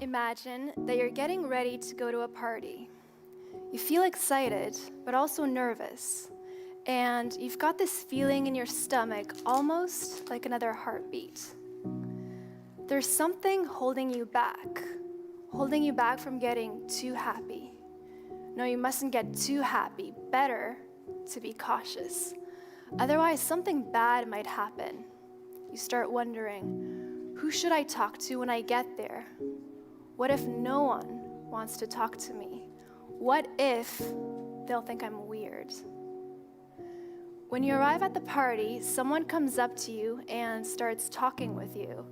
Imagine that you're getting ready to go to a party. You feel excited, but also nervous. And you've got this feeling in your stomach, almost like another heartbeat. There's something holding you back from getting too happy. No, you mustn't get too happy. Better to be cautious. Otherwise, something bad might happen. You start wondering, who should I talk to when I get there? What if no one wants to talk to me? What if they'll think I'm weird? When you arrive at the party, someone comes up to you and starts talking with you.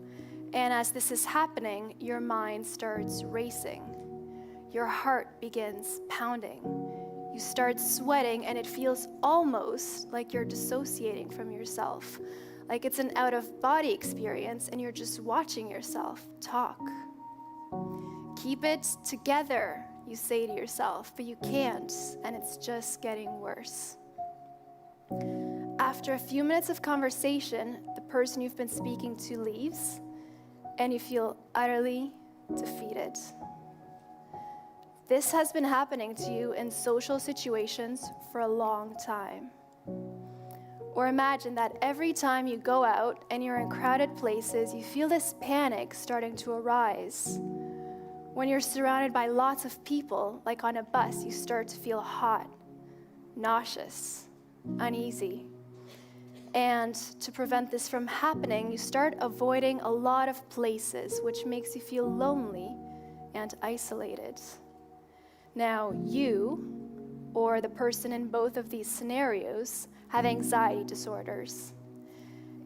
And as this is happening, your mind starts racing. Your heart begins pounding. You start sweating, and it feels almost like you're dissociating from yourself, like it's an out-of-body experience, and you're just watching yourself talk. Keep it together, you say to yourself, but you can't, and it's just getting worse. After a few minutes of conversation, the person you've been speaking to leaves, and you feel utterly defeated. This has been happening to you in social situations for a long time. Or imagine that every time you go out and you're in crowded places, you feel this panic starting to arise. When you're surrounded by lots of people, like on a bus, you start to feel hot, nauseous, uneasy. And to prevent this from happening, you start avoiding a lot of places, which makes you feel lonely and isolated. Now, you, or the person in both of these scenarios, have anxiety disorders.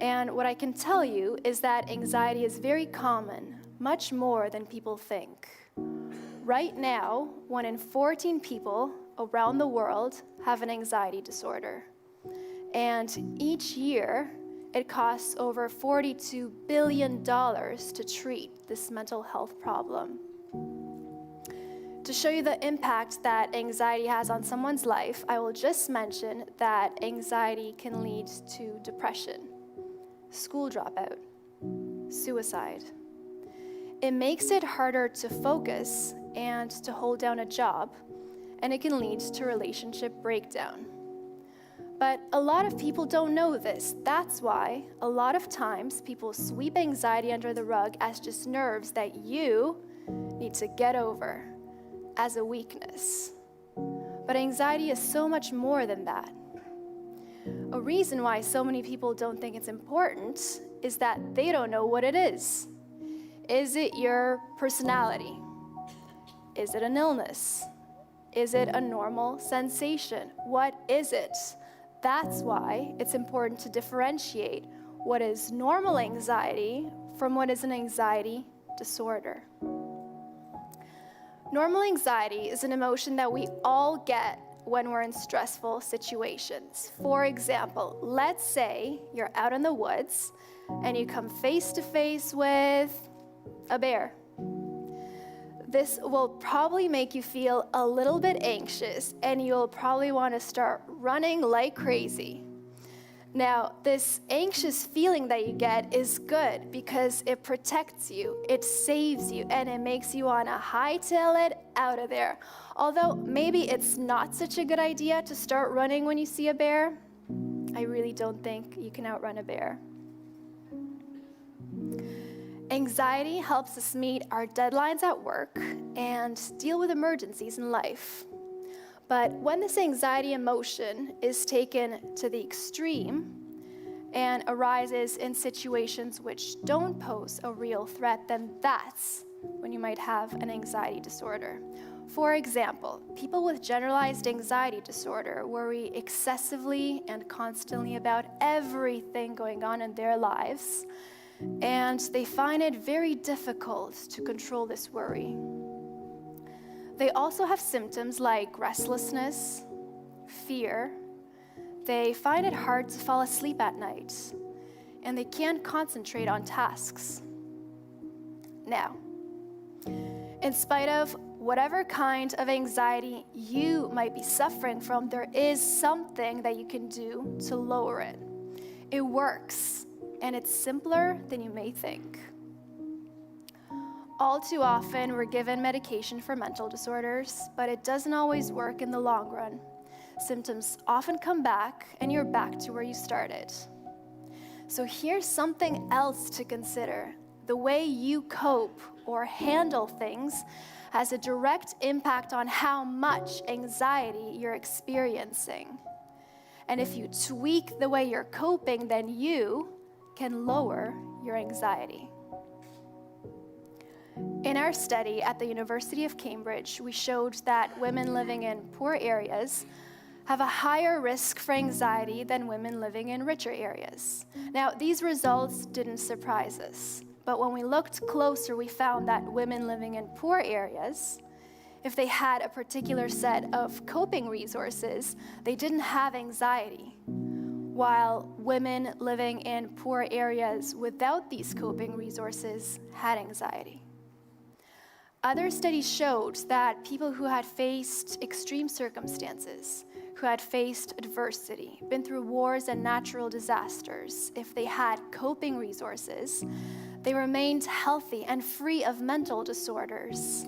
And what I can tell you is that anxiety is very common, much more than people think. Right now, 1 in 14 people around the world have an anxiety disorder. And each year, it costs over $42 billion to treat this mental health problem. To show you the impact that anxiety has on someone's life, I will just mention that anxiety can lead to depression, school dropout, suicide. It makes it harder to focus and to hold down a job, and it can lead to relationship breakdown. But a lot of people don't know this. That's why a lot of times people sweep anxiety under the rug as just nerves that you need to get over, as a weakness. But anxiety is so much more than that. A reason why so many people don't think it's important is that they don't know what it is. Is it your personality? Is it an illness? Is it a normal sensation? What is it? That's why it's important to differentiate what is normal anxiety from what is an anxiety disorder. Normal anxiety is an emotion that we all get when we're in stressful situations. For example, let's say you're out in the woods and you come face to face with a bear. This will probably make you feel a little bit anxious, and you'll probably want to start running like crazy. Now, this anxious feeling that you get is good because it protects you, it saves you, and it makes you want to hightail it out of there. Although maybe it's not such a good idea to start running when you see a bear. I really don't think you can outrun a bear. Anxiety helps us meet our deadlines at work and deal with emergencies in life. But when this anxiety emotion is taken to the extreme and arises in situations which don't pose a real threat, then that's when you might have an anxiety disorder. For example, people with generalized anxiety disorder worry excessively and constantly about everything going on in their lives, and they find it very difficult to control this worry. They also have symptoms like restlessness, fear. They find it hard to fall asleep at night, and they can't concentrate on tasks. Now, in spite of whatever kind of anxiety you might be suffering from, there is something that you can do to lower it. It works, and it's simpler than you may think. All too often, we're given medication for mental disorders, but it doesn't always work in the long run. Symptoms often come back, and you're back to where you started. So here's something else to consider. The way you cope or handle things has a direct impact on how much anxiety you're experiencing. And if you tweak the way you're coping, then you can lower your anxiety. In our study at the University of Cambridge, we showed that women living in poor areas have a higher risk for anxiety than women living in richer areas. Now, these results didn't surprise us, but when we looked closer, we found that women living in poor areas, if they had a particular set of coping resources, they didn't have anxiety, while women living in poor areas without these coping resources had anxiety. Other studies showed that people who had faced extreme circumstances, who had faced adversity, been through wars and natural disasters, if they had coping resources, they remained healthy and free of mental disorders,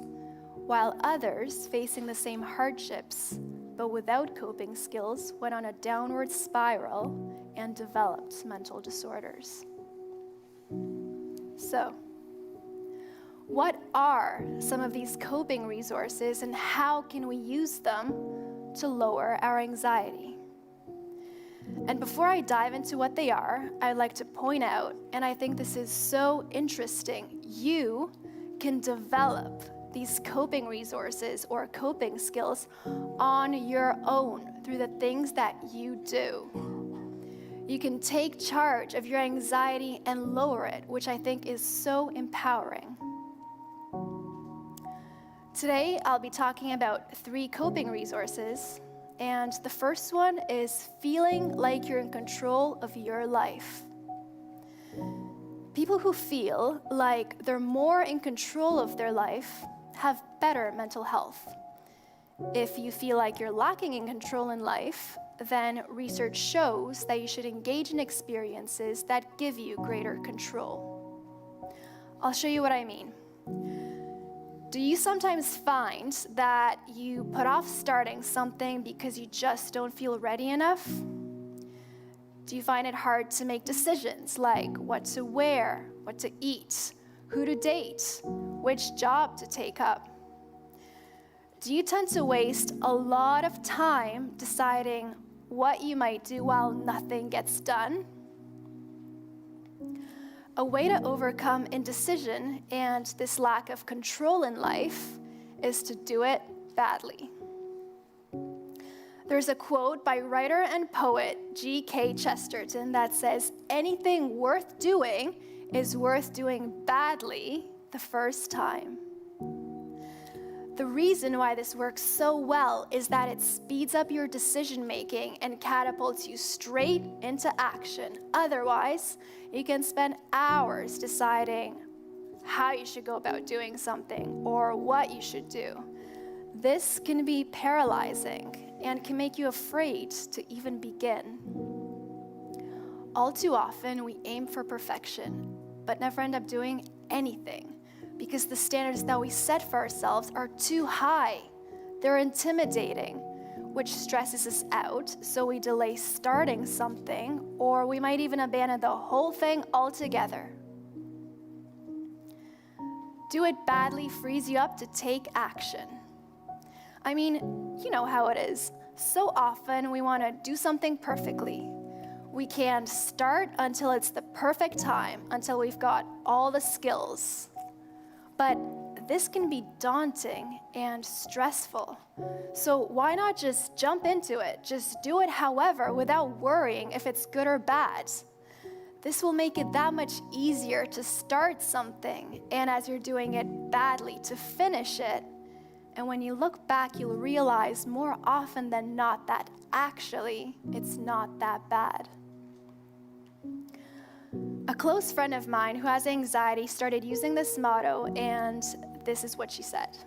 while others facing the same hardships, but without coping skills, went on a downward spiral and developed mental disorders. So, what are some of these coping resources and how can we use them to lower our anxiety? And before I dive into what they are, I'd like to point out, and I think this is so interesting, you can develop these coping resources or coping skills on your own through the things that you do. You can take charge of your anxiety and lower it, which I think is so empowering. Today, I'll be talking about 3 coping resources, and the first one is feeling like you're in control of your life. People who feel like they're more in control of their life have better mental health. If you feel like you're lacking in control in life, then research shows that you should engage in experiences that give you greater control. I'll show you what I mean. Do you sometimes find that you put off starting something because you just don't feel ready enough? Do you find it hard to make decisions like what to wear, what to eat, who to date, which job to take up? Do you tend to waste a lot of time deciding what you might do while nothing gets done? A way to overcome indecision and this lack of control in life is to do it badly. There's a quote by writer and poet G.K. Chesterton that says, "Anything worth doing is worth doing badly the first time." The reason why this works so well is that it speeds up your decision-making and catapults you straight into action. Otherwise, you can spend hours deciding how you should go about doing something or what you should do. This can be paralyzing and can make you afraid to even begin. All too often, we aim for perfection, but never end up doing anything because the standards that we set for ourselves are too high. They're intimidating, which stresses us out, so we delay starting something, or we might even abandon the whole thing altogether. Do it badly frees you up to take action. I mean, you know how it is. So often we want to do something perfectly. We can't start until it's the perfect time, until we've got all the skills. But this can be daunting and stressful. So why not just jump into it? Just do it however, without worrying if it's good or bad. This will make it that much easier to start something, and as you're doing it badly, to finish it. And when you look back, you'll realize more often than not that actually it's not that bad. A close friend of mine who has anxiety started using this motto, and this is what she said.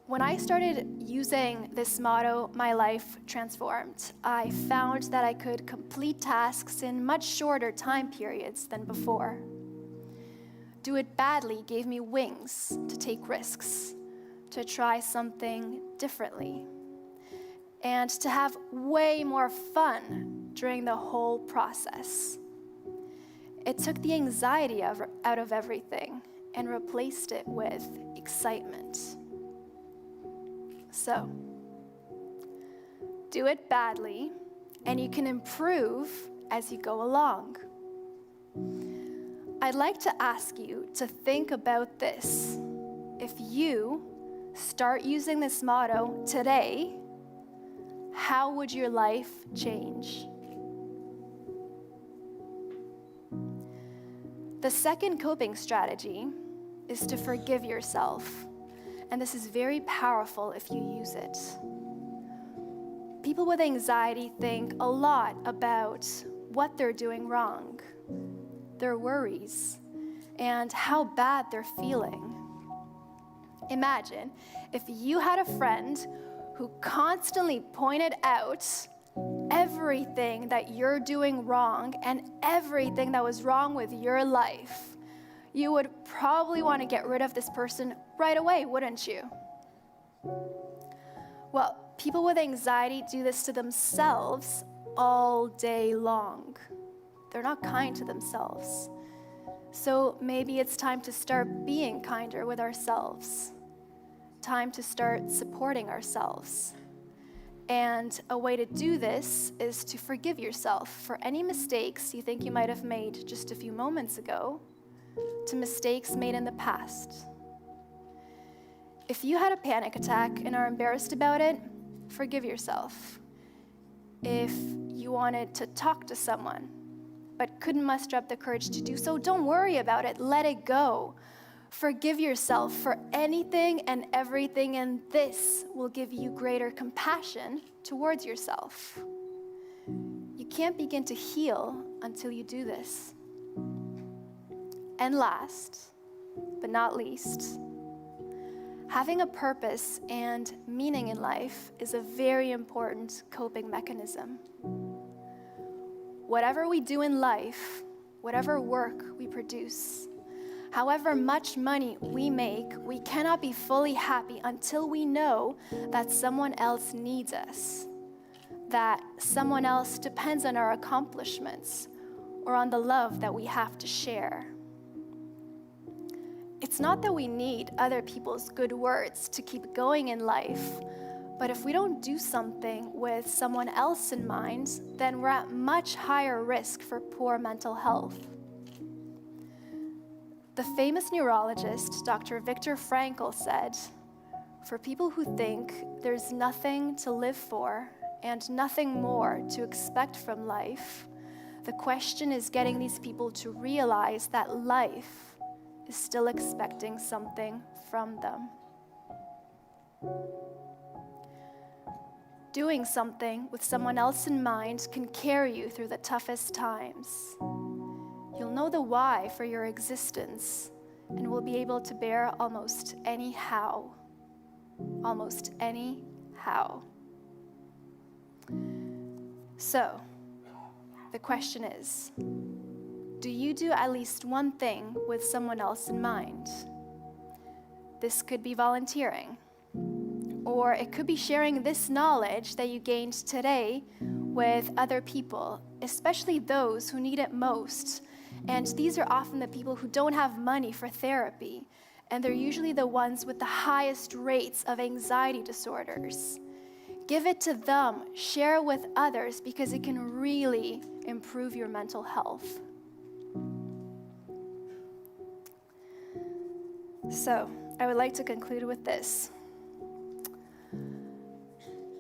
When I started using this motto, my life transformed. I found that I could complete tasks in much shorter time periods than before. do it badly gave me wings to take risks, to try something differently, and to have way more fun during the whole process. It took the anxiety out of everything and replaced it with excitement. So, do it badly, and you can improve as you go along. I'd like to ask you to think about this. If you start using this motto today, how would your life change? The second coping strategy is to forgive yourself, and this is very powerful if you use it. People with anxiety think a lot about what they're doing wrong, their worries, and how bad they're feeling. Imagine if you had a friend who constantly pointed out everything that you're doing wrong and everything that was wrong with your life. You would probably want to get rid of this person right away, wouldn't you? Well, people with anxiety do this to themselves all day long. They're not kind to themselves. So maybe it's time to start being kinder with ourselves. Time to start supporting ourselves. And a way to do this is to forgive yourself for any mistakes you think you might have made just a few moments ago, to mistakes made in the past. If you had a panic attack and are embarrassed about it, forgive yourself. If you wanted to talk to someone but couldn't muster up the courage to do so, don't worry about it. Let it go. Forgive yourself for anything and everything, and this will give you greater compassion towards yourself. You can't begin to heal until you do this. And last, but not least, having a purpose and meaning in life is a very important coping mechanism. Whatever we do in life, whatever work we produce, however much money we make, we cannot be fully happy until we know that someone else needs us, that someone else depends on our accomplishments or on the love that we have to share. It's not that we need other people's good words to keep going in life, but if we don't do something with someone else in mind, then we're at much higher risk for poor mental health. The famous neurologist, Dr. Viktor Frankl, said, "For people who think there's nothing to live for and nothing more to expect from life, the question is getting these people to realize that life is still expecting something from them." Doing something with someone else in mind can carry you through the toughest times. You'll know the why for your existence and will be able to bear almost any how. Almost any how. So, the question is, do you do at least one thing with someone else in mind? This could be volunteering, or it could be sharing this knowledge that you gained today with other people, especially those who need it most. And these are often the people who don't have money for therapy, and they're usually the ones with the highest rates of anxiety disorders. Give it to them, share it with others, because it can really improve your mental health. So, I would like to conclude with this.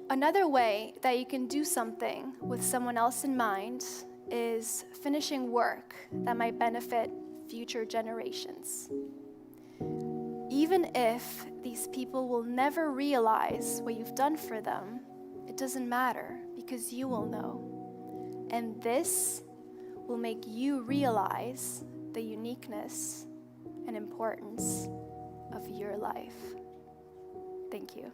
Another way that you can do something with someone else in mind is finishing work that might benefit future generations. Even if these people will never realize what you've done for them, it doesn't matter because you will know. And this will make you realize the uniqueness and importance of your life. Thank you.